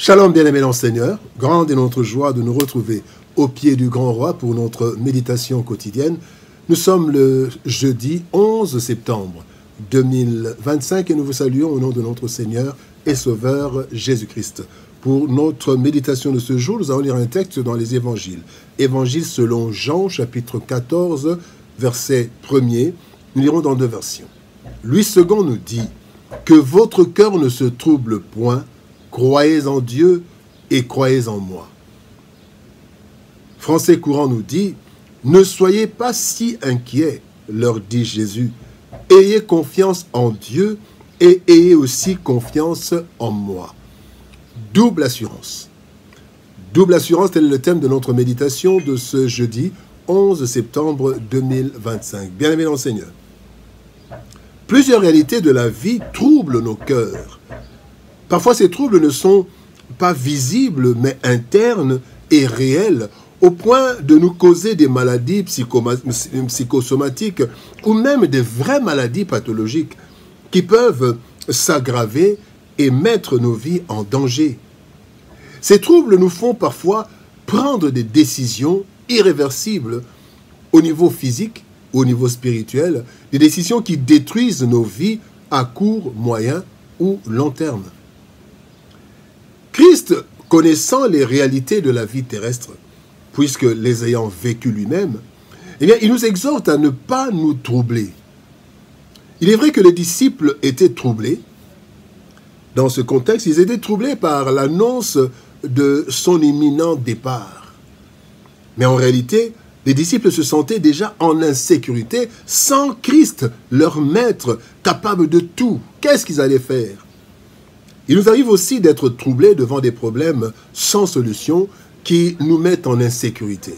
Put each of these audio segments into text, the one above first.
Shalom bien-aimés dans le Seigneur, grande est notre joie de nous retrouver au pied du grand roi pour notre méditation quotidienne. Nous sommes le jeudi 11 septembre 2025 et nous vous saluons au nom de notre Seigneur et Sauveur Jésus-Christ. Pour notre méditation de ce jour, nous allons lire un texte dans les évangiles. Évangile selon Jean, chapitre 14, verset 1er. Nous lirons dans deux versions. Louis II nous dit « Que votre cœur ne se trouble point, croyez en Dieu et croyez en moi. » Français courant nous dit « Ne soyez pas si inquiets, leur dit Jésus. Ayez confiance en Dieu et ayez aussi confiance en moi. » Double assurance. Double assurance, tel est le thème de notre méditation de ce jeudi 11 septembre 2025. Bien-aimés dans le Seigneur, plusieurs réalités de la vie troublent nos cœurs. Parfois, ces troubles ne sont pas visibles, mais internes et réels, au point de nous causer des maladies psychosomatiques ou même des vraies maladies pathologiques qui peuvent s'aggraver et mettre nos vies en danger. Ces troubles nous font parfois prendre des décisions irréversibles au niveau physique, au niveau spirituel, des décisions qui détruisent nos vies à court, moyen ou long terme. Christ, connaissant les réalités de la vie terrestre, puisque les ayant vécues lui-même, eh bien, il nous exhorte à ne pas nous troubler. Il est vrai que les disciples étaient troublés. Dans ce contexte, ils étaient troublés par l'annonce de son imminent départ. Mais en réalité, les disciples se sentaient déjà en insécurité sans Christ, leur maître, capable de tout. Qu'est-ce qu'ils allaient faire? Il nous arrive aussi d'être troublés devant des problèmes sans solution qui nous mettent en insécurité.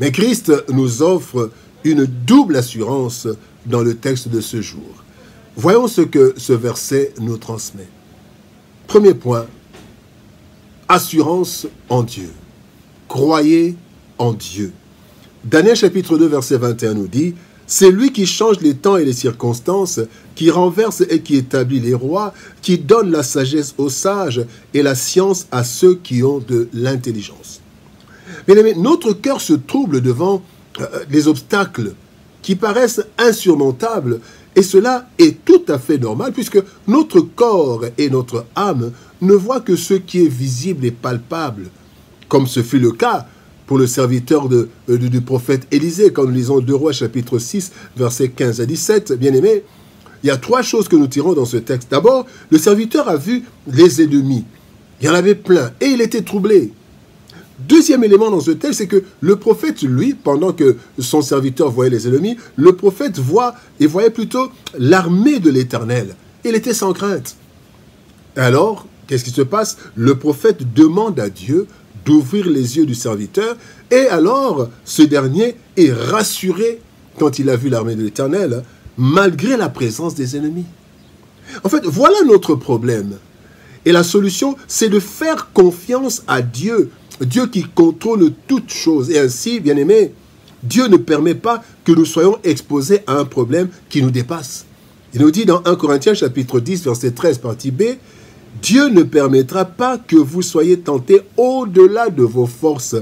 Mais Christ nous offre une double assurance dans le texte de ce jour. Voyons ce que ce verset nous transmet. Premier point, assurance en Dieu. Croyez en Dieu. Daniel chapitre 2 verset 21 nous dit « C'est lui qui change les temps et les circonstances, qui renverse et qui établit les rois, qui donne la sagesse aux sages et la science à ceux qui ont de l'intelligence. » Bien-aimés, notre cœur se trouble devant les obstacles qui paraissent insurmontables, et cela est tout à fait normal puisque notre corps et notre âme ne voient que ce qui est visible et palpable, comme ce fut le cas pour le serviteur du prophète Élisée, quand nous lisons 2 Rois chapitre 6, versets 15 à 17. Bien-aimés, il y a trois choses que nous tirons dans ce texte. D'abord, le serviteur a vu les ennemis. Il y en avait plein et il était troublé. Deuxième élément dans ce texte, c'est que le prophète, lui, pendant que son serviteur voyait les ennemis, le prophète voyait plutôt l'armée de l'Éternel. Il était sans crainte. Alors, qu'est-ce qui se passe? Le prophète demande à Dieu d'ouvrir les yeux du serviteur, et alors ce dernier est rassuré quand il a vu l'armée de l'Éternel, malgré la présence des ennemis. En fait, voilà notre problème. Et la solution, c'est de faire confiance à Dieu, Dieu qui contrôle toutes choses. Et ainsi, bien aimé, Dieu ne permet pas que nous soyons exposés à un problème qui nous dépasse. Il nous dit dans 1 Corinthiens chapitre 10, verset 13, partie B, « Dieu ne permettra pas que vous soyez tentés au-delà de vos forces. »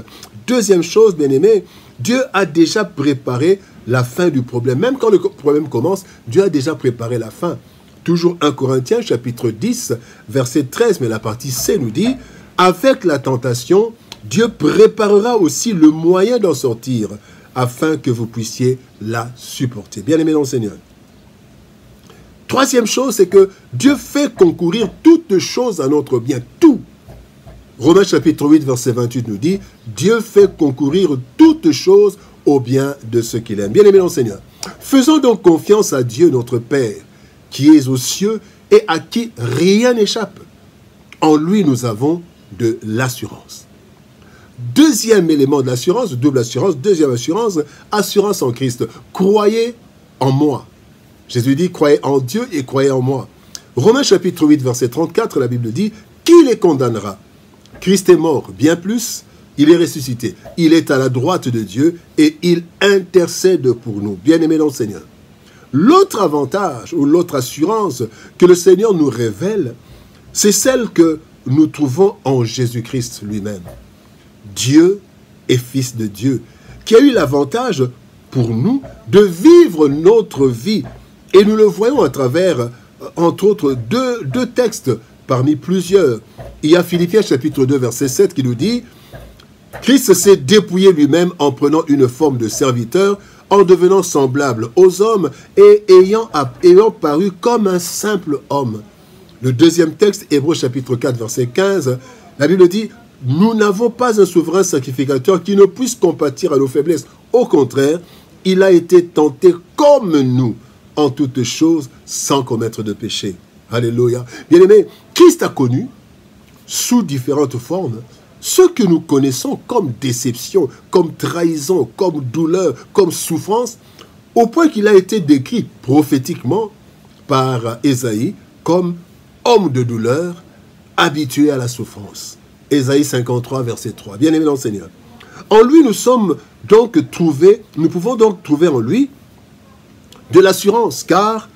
Deuxième chose, bien aimé, Dieu a déjà préparé la fin du problème. Même quand le problème commence, Dieu a déjà préparé la fin. Toujours 1 Corinthiens chapitre 10, verset 13, mais la partie C nous dit « Avec la tentation, Dieu préparera aussi le moyen d'en sortir, afin que vous puissiez la supporter. » Bien-aimés dans le Seigneur. Troisième chose, c'est que Dieu fait concourir toutes choses à notre bien, tout. Romains chapitre 8, verset 28 nous dit « Dieu fait concourir toutes choses au bien de ceux qu'il aime. » Bien-aimés dans le Seigneur. Faisons donc confiance à Dieu, notre Père, qui est aux cieux et à qui rien n'échappe. En lui, nous avons de l'assurance. Deuxième élément de l'assurance, double assurance, deuxième assurance, assurance en Christ. Croyez en moi. Jésus dit, croyez en Dieu et croyez en moi. Romains chapitre 8, verset 34, la Bible dit, qui les condamnera? Christ est mort, bien plus, il est ressuscité. Il est à la droite de Dieu et il intercède pour nous. Bien-aimés dans le Seigneur. L'autre avantage ou l'autre assurance que le Seigneur nous révèle, c'est celle que nous trouvons en Jésus-Christ lui-même. Dieu et Fils de Dieu, qui a eu l'avantage pour nous de vivre notre vie. Et nous le voyons à travers, entre autres, deux textes parmi plusieurs. Il y a Philippiens chapitre 2, verset 7 qui nous dit « Christ s'est dépouillé lui-même en prenant une forme de serviteur, en devenant semblable aux hommes et ayant paru comme un simple homme. » Le deuxième texte, Hébreux chapitre 4, verset 15, la Bible dit « Nous n'avons pas un souverain sacrificateur qui ne puisse compatir à nos faiblesses. Au contraire, il a été tenté comme nous en toutes choses sans commettre de péché. » Alléluia. Bien-aimés, Christ a connu, sous différentes formes, ce que nous connaissons comme déception, comme trahison, comme douleur, comme souffrance, au point qu'il a été décrit prophétiquement par Ésaïe comme homme de douleur, habitué à la souffrance. Ésaïe 53, verset 3. Bien-aimé dans le Seigneur. En lui, nous pouvons donc trouver en lui de l'assurance, car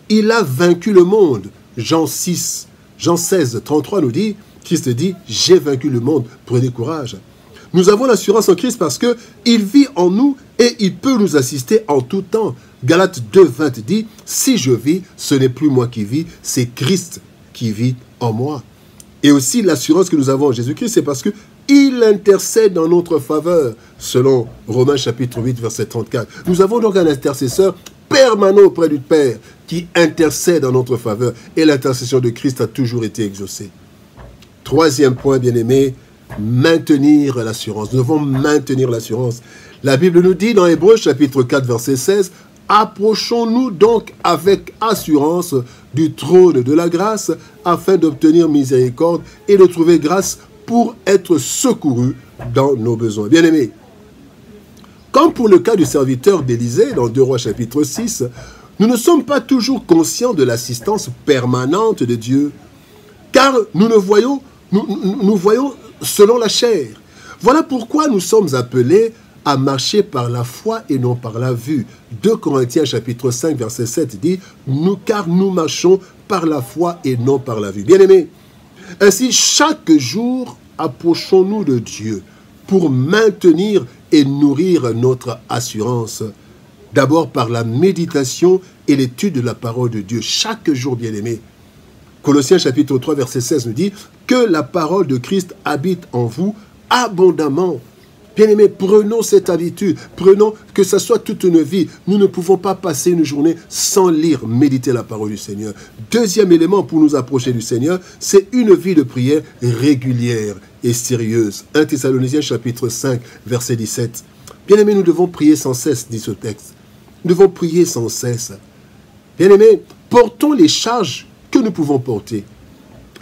il a vaincu le monde. Jean 16, 33 nous dit, Christ dit, j'ai vaincu le monde, prenez courage. Nous avons l'assurance en Christ parce qu'il vit en nous et il peut nous assister en tout temps. Galates 2, 20 dit, si je vis, ce n'est plus moi qui vis, c'est Christ qui vit en moi. Et aussi l'assurance que nous avons en Jésus-Christ, c'est parce qu'il intercède en notre faveur, selon Romains chapitre 8, verset 34. Nous avons donc un intercesseur permanent auprès du Père qui intercède en notre faveur. Et l'intercession de Christ a toujours été exaucée. Troisième point, bien-aimé, maintenir l'assurance. Nous devons maintenir l'assurance. La Bible nous dit dans Hébreux chapitre 4, verset 16, « Approchons-nous donc avec assurance du trône de la grâce afin d'obtenir miséricorde et de trouver grâce pour être secourus dans nos besoins. » Bien-aimés, comme pour le cas du serviteur d'Élisée dans 2 Rois chapitre 6, nous ne sommes pas toujours conscients de l'assistance permanente de Dieu, car nous voyons selon la chair. Voilà pourquoi nous sommes appelés à marcher par la foi et non par la vue. 2 Corinthiens chapitre 5 verset 7 dit « Car nous marchons par la foi et non par la vue. » Bien-aimés, ainsi chaque jour approchons-nous de Dieu pour maintenir et nourrir notre assurance. D'abord par la méditation et l'étude de la parole de Dieu. Chaque jour, bien-aimés. Colossiens chapitre 3, verset 16 nous dit « Que la parole de Christ habite en vous abondamment. » Bien-aimés, prenons cette habitude. Prenons que ce soit toute une vie. Nous ne pouvons pas passer une journée sans lire, méditer la parole du Seigneur. Deuxième élément pour nous approcher du Seigneur, c'est une vie de prière régulière et sérieuse. 1 Thessaloniciens chapitre 5, verset 17. Bien-aimés, nous devons prier sans cesse, dit ce texte. Nous devons prier sans cesse. Bien-aimés, portons les charges que nous pouvons porter.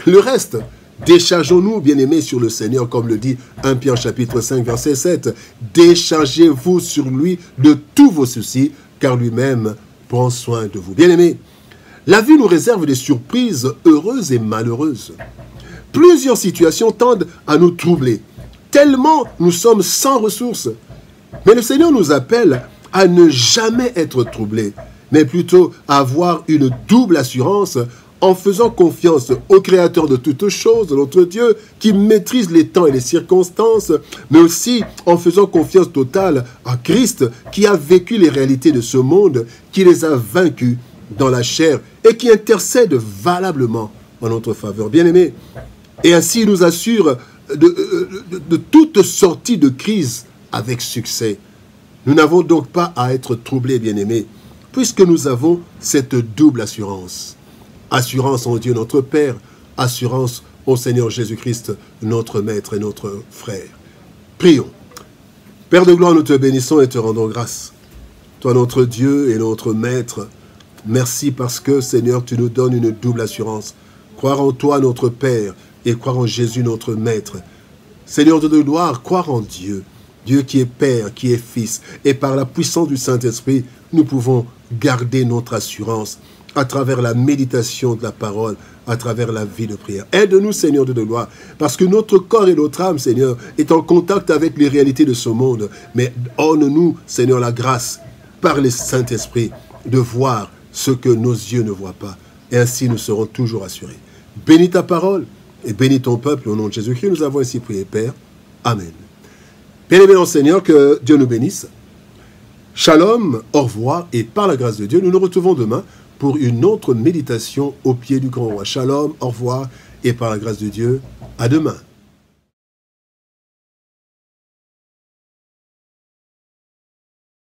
Le reste, déchargeons-nous, bien-aimés, sur le Seigneur, comme le dit 1 Pierre chapitre 5, verset 7. Déchargez-vous sur lui de tous vos soucis, car lui-même prend soin de vous. Bien-aimés, la vie nous réserve des surprises heureuses et malheureuses. Plusieurs situations tendent à nous troubler, tellement nous sommes sans ressources. Mais le Seigneur nous appelle à ne jamais être troublés, mais plutôt à avoir une double assurance en faisant confiance au Créateur de toutes choses, notre Dieu, qui maîtrise les temps et les circonstances, mais aussi en faisant confiance totale à Christ, qui a vécu les réalités de ce monde, qui les a vaincus dans la chair et qui intercède valablement en notre faveur. Bien-aimés, et ainsi il nous assure de toute sortie de crise avec succès. Nous n'avons donc pas à être troublés, bien-aimés, puisque nous avons cette double assurance. Assurance en Dieu notre Père, assurance au Seigneur Jésus-Christ, notre Maître et notre Frère. Prions. Père de gloire, nous te bénissons et te rendons grâce. Toi, notre Dieu et notre Maître, merci parce que, Seigneur, tu nous donnes une double assurance. Croire en toi, notre Père, et croire en Jésus, notre Maître. Seigneur de gloire, croire en Dieu. Dieu qui est Père, qui est Fils. Et par la puissance du Saint-Esprit, nous pouvons garder notre assurance à travers la méditation de la parole, à travers la vie de prière. Aide-nous, Seigneur de gloire, parce que notre corps et notre âme, Seigneur, est en contact avec les réalités de ce monde. Mais donne-nous, Seigneur, la grâce, par le Saint-Esprit, de voir ce que nos yeux ne voient pas. Et ainsi, nous serons toujours assurés. Bénis ta parole, et bénis ton peuple au nom de Jésus-Christ. Nous avons ainsi prié, Père. Amen. Bien-aimés dans le Seigneur, que Dieu nous bénisse. Shalom, au revoir, et par la grâce de Dieu, nous nous retrouvons demain pour une autre méditation au pied du grand roi. Shalom, au revoir, et par la grâce de Dieu, à demain.